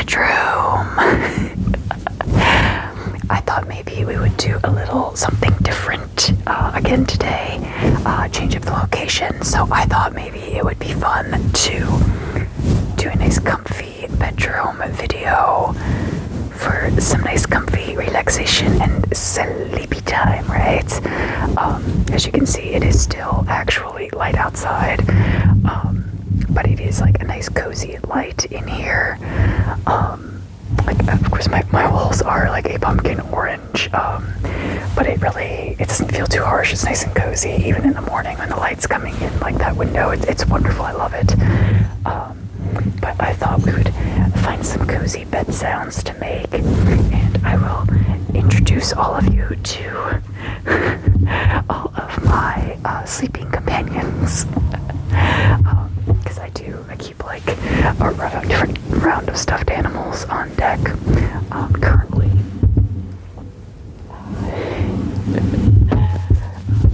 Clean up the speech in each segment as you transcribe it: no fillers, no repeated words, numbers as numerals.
bedroom. I thought maybe we would do a little something different again today, change up the location. So I thought maybe it would be fun to do a nice comfy bedroom video for some nice comfy relaxation and sleepy time, right? As you can see, it is still actually light outside, but it is like a nice cozy light in here. Like, of course, my walls are like a pumpkin orange, but it doesn't feel too harsh. It's nice and cozy, even in the morning when the light's coming in like that window. It's wonderful. I love it. But I thought we would find some cozy bed sounds to make, and I will introduce all of you to all of my sleeping companions. Because I keep like a different round of stuffed animals on deck currently.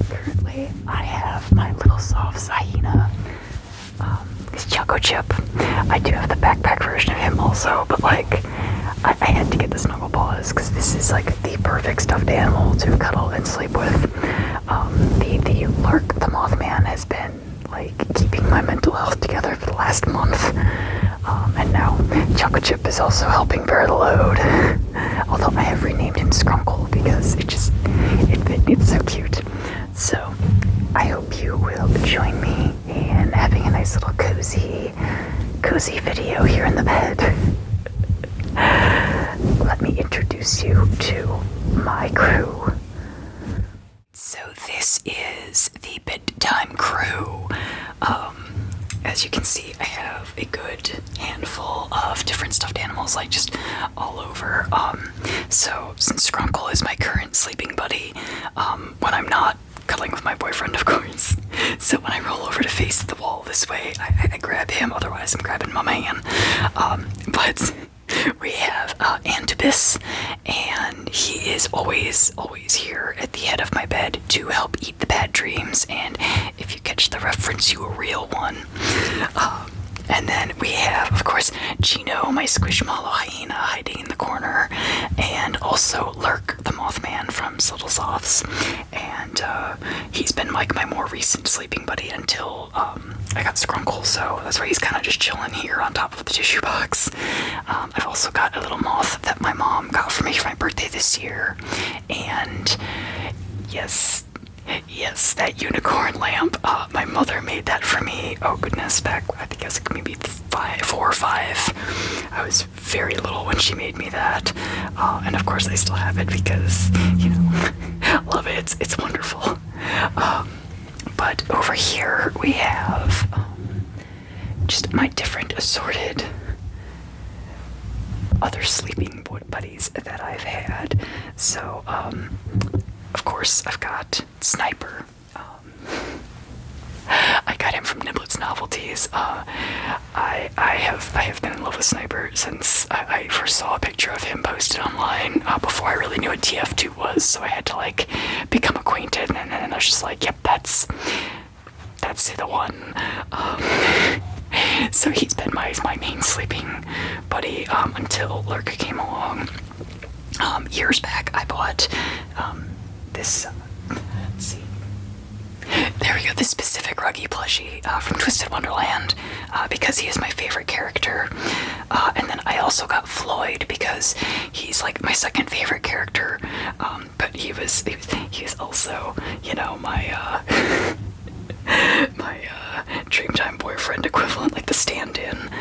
Currently, I have my little soft hyena. He's Choco Chip. I do have the backpack version of him also, but like, I had to get the Snuggle Paws because this is like the perfect stuffed animal to cuddle and sleep with. The Lurk, the Mothman, has been like keeping my mental health together for the last month, and now Choco Chip is also helping bear the load. Although I have renamed him Skrunkle because it's so cute. So I hope you will join me in having a nice little cozy video here in the bed. Let me introduce you to my crew. So this is the Bedtime crew. As you can see, I have a good handful of different stuffed animals, like just all over. So since Skrunkle is my current sleeping buddy, when I'm not cuddling with my boyfriend, of course. So when I roll over to face the wall this way, I grab him, otherwise I'm grabbing my man. But we have Antibus, and he is always here at the head of my bed to help eat the bad dreams, and if you catch the reference, you a real one. And then we have, of course, Chino, my squishmallow hyena, hiding in the corner, and also Lurk, the Mothman from Little Softs. And he's been like my more recent sleeping buddy until I got Skrunkle, so that's why he's kind of just chilling here on top of the tissue box. I've also got a little moth that my mom got for me for my birthday this year, and yes, that unicorn lamp. My mother made that for me. Oh goodness, back I think I was like maybe 4 or 5. I was very little when she made me that, and of course I still have it because love it. It's wonderful. But over here we have just my different assorted other sleeping buddies that I've had. So of course, I've got Sniper. I got him from Niblet's Novelties. I have been in love with Sniper since I first saw a picture of him posted online before I really knew what TF2 was. So I had to like become acquainted, and then I was just like, yep, that's the one. So he's been my main sleeping buddy until Lurk came along. Years back, I bought this, let's see, there we go, this specific Ruggy plushie from Twisted Wonderland, because he is my favorite character. And then I also got Floyd because he's like my second favorite character, but he was also, my my Dreamtime boyfriend equivalent, like the stand-in.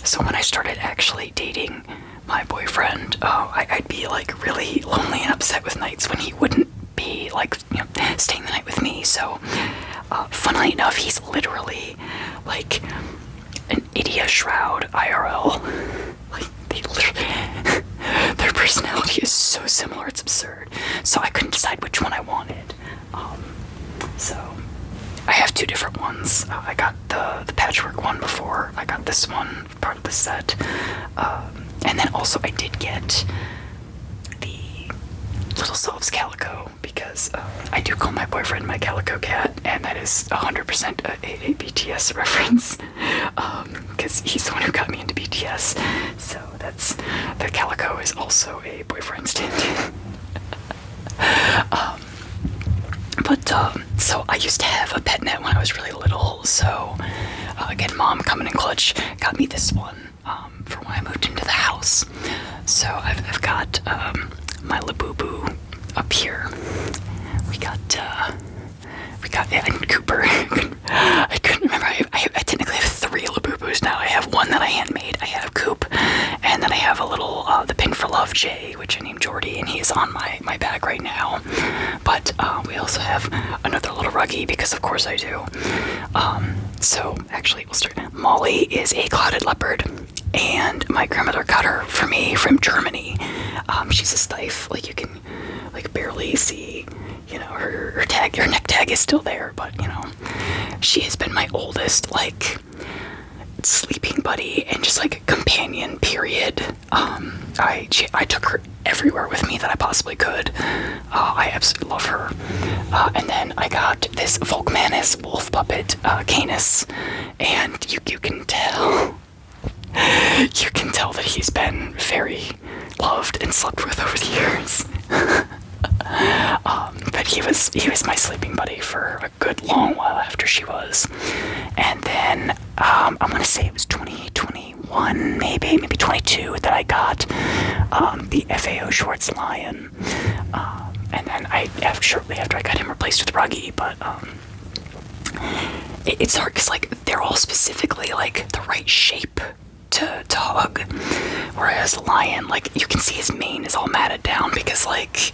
So when I started actually dating my boyfriend, I'd be like really lonely and upset with nights when he wouldn't be like staying the night with me. So funnily enough, he's literally like an Idia Shroud IRL. Like they literally their personality is so similar, it's absurd. So I couldn't decide which one I wanted. So I have 2 different ones. I got the patchwork one before I got this one, part of the set. And then also I did get the Little Softs Calico because because I do call my boyfriend my calico cat, and that is 100% a BTS reference, because he's the one who got me into BTS. So that's the calico is also a boyfriend stand. So I used to have a pet net when I was really little. So again, mom coming in clutch got me this one for when I moved into the house. So I've got my Labubu up here. We got and Cooper. I couldn't remember. I technically have 3 Labubus now. I have one that I handmade. I have Coop, and then I have a little the Pin for Love Jay, which I named Jordy, and he is on my bag right now. But we also have another little Ruggy, because of course I do. So actually, we'll start. Molly is a clouded leopard, and my grandmother got her for me from Germany. She's a Stife, like you can barely see, you know, her tag, her neck tag is still there, but you know, she has been my oldest, like, sleeping buddy and just like companion, period. I took her everywhere with me that I possibly could. I absolutely love her. And then I got this Volkmannis wolf puppet, Canis, and you can tell that he's been very loved and slept with over the years. But he was my sleeping buddy for a good long while after she was. And then I'm gonna say it was 2021, maybe 22, that I got the FAO Schwartz Lion. And then shortly after I got him replaced with Ruggy, but it's hard because like they're all specifically like the right shape to hug, whereas the lion, like, you can see his mane is all matted down because like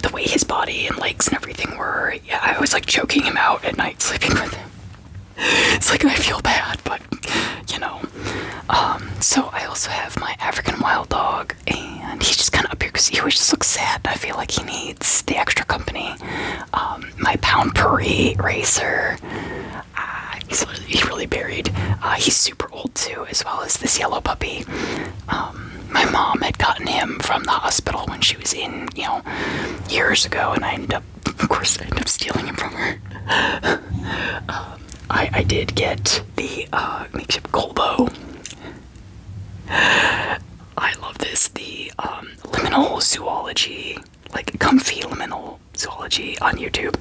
the way his body and legs and everything were. Yeah, I was like choking him out at night sleeping with him. It's like I feel bad, but you know. So I also have my African wild dog, and he's just kind of up here because he always just looks sad. I feel like he needs the extra company. My pound Furry racer. He's really buried. He's super old too, as well as this yellow puppy. My mom had gotten him from the hospital when she was in, you know, years ago, and I ended up stealing him from her. I did get the makeshift Colbo. I love this, the liminal zoology, like comfy liminal zoology on YouTube.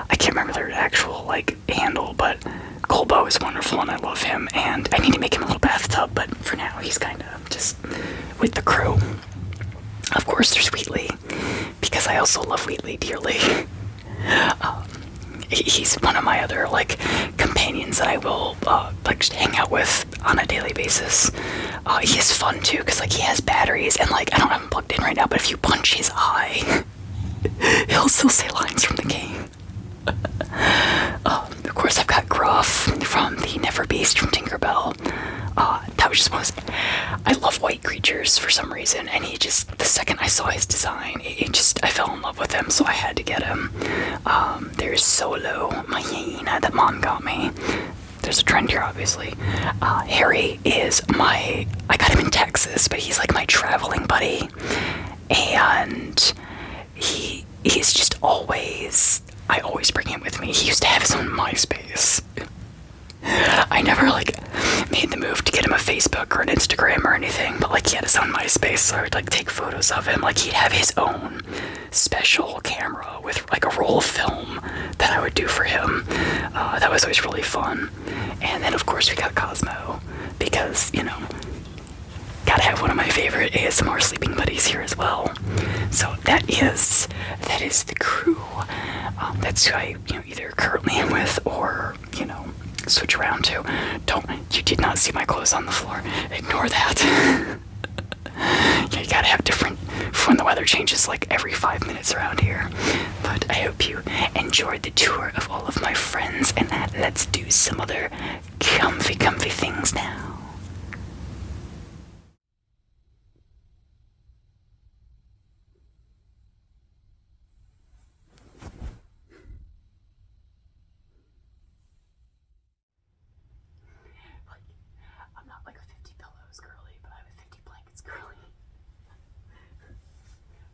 I can't remember their actual like handle, but Colbo is wonderful and I love him, and I need to make him a little bathtub, but for now he's kind of just with the crew. Of course there's Wheatley, because I also love Wheatley dearly. He's one of my other like companions that I will like just hang out with on a daily basis. He is fun too, because like he has batteries, and like I don't have him plugged in right now, but if you punch his eye, he'll still say lines from the game. Of course I've got Gruff from the Never Beast from Tinkerbell. That was just one of those, I love white creatures for some reason, and he just, the second I saw his design, I fell in love with him, so I had to get him. There's Solo, my hyena that mom got me. There's a trend here, obviously. Harry is I got him in Texas, but he's like my traveling buddy, and he's just always, I always bring him with me. He used to have his own MySpace. I never like made the move to get him a Facebook or an Instagram or anything, but like he had his own MySpace, so I would like take photos of him. Like he'd have his own special camera with like a roll of film that I would do for him. That was always really fun. And then of course we got Cosmo, because, you know, gotta have one of my favorite ASMR sleeping buddies here as well. So that is the crew. That's who I, you know, either currently am with or, you know, switch around to. You did not see my clothes on the floor. Ignore that. Yeah, you gotta have different for when the weather changes like every 5 minutes around here. But I hope you enjoyed the tour of all of my friends, and let's do some other comfy things now. I'm not like a 50 pillows girly, but I'm a 50 blankets girly.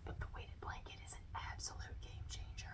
But the weighted blanket is an absolute game changer.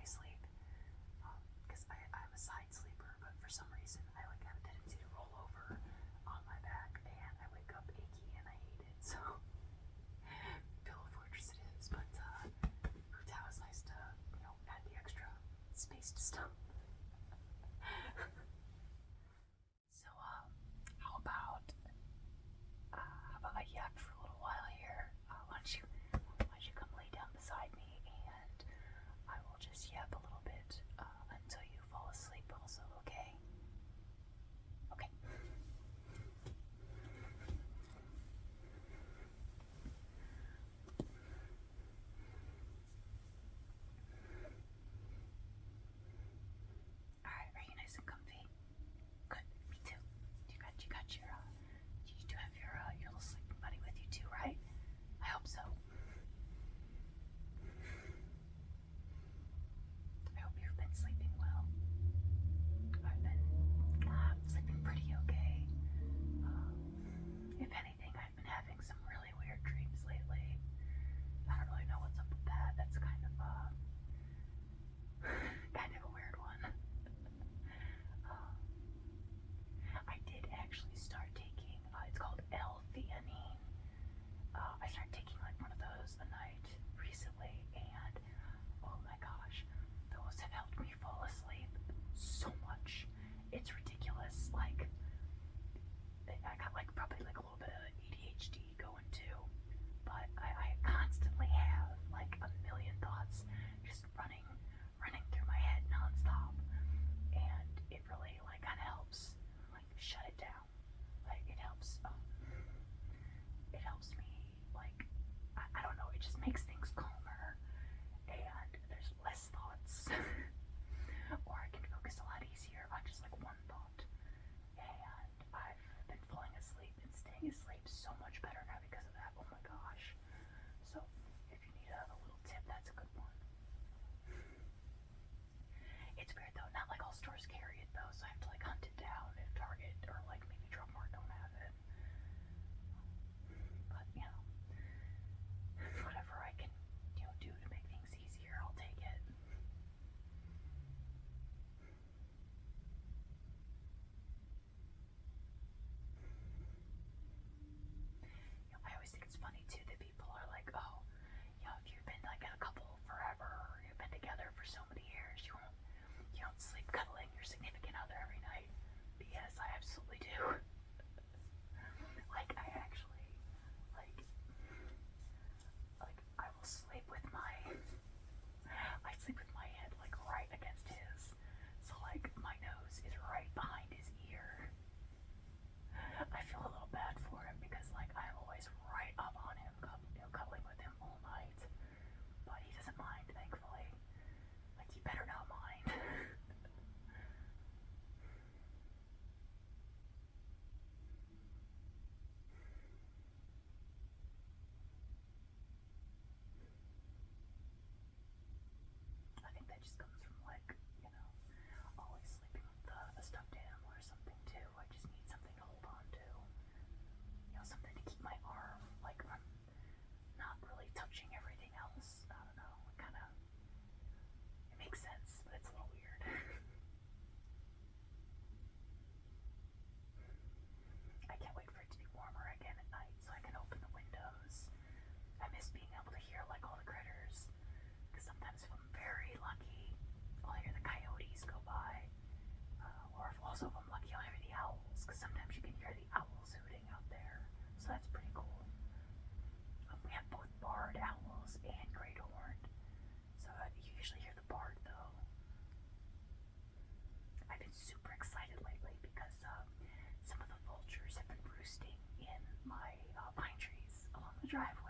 sleep. Because I'm a side sleeper, but for some reason I like have a tendency to roll over on my back, and I wake up achy and I hate it. So pillow fortress it is, but Hotel is nice to add the extra space to stuff. So how about I yak for a little while here? Why don't you come lay down beside me, and I will just yap a little bit until you fall asleep also, okay? Okay. Alright, are you nice and comfy? Good, me too. You got your you do have your little sleeping buddy with you too, right? I hope so. I hope you've been sleeping well. I've been sleeping pretty okay. If anything, I've been having some really weird dreams lately. I don't really know what's up with that. That's kind of a weird one. I did actually start taking. It's called L-theanine. I started taking like one of those a night recently, and oh my gosh, those have helped me fall asleep so much. It's ridiculous. Like I got like probably like a little bit of ADHD going too, but I constantly have like a million thoughts just running through my head nonstop, and it really like kind of helps like shut it down. Like it helps me like I don't know, it just makes things calmer and there's less thoughts. Or I can focus a lot easier on just like one thought. And I've been falling asleep and staying asleep so much better now because of that. Oh my gosh. So if you need a little tip, that's a good one. It's weird though, not like all stores carry it though, so I have to like hunt it down if Target or like maybe Drugmart don't have it. But whatever I can do to make things easier, I'll take it. I always think it's funny too that people are like, oh, if you've been like in a couple forever, or you've been together for so many years, you don't sleep cuddling your significant other every night. But yes, I absolutely do. Like I actually like I will sleep with I sleep with my head like right against his. So like my nose is right behind his ear. I feel a little bad for him because like I'm always right up on him, cuddling with him all night. But he doesn't mind, thankfully. Like he better not mind. I think that just comes from like, always sleeping with a stuffed animal or something too. I just need something to hold on to. Something to keep my arm like from not really touching everything else. I don't know. It makes sense, but it's a little weird. I can't wait for it to be warmer again at night so I can open the windows. I miss being able to hear like all the critters, because sometimes if I'm very lucky, I'll hear the coyotes go by, or if also if I'm lucky, I'll hear the owls, because sometimes you can hear the owls hooting out there, so that's pretty cool. We have both barred owls and great horned, so you usually hear the barred though. I've been super excited lately because some of the vultures have been roosting in my pine trees along the driveway.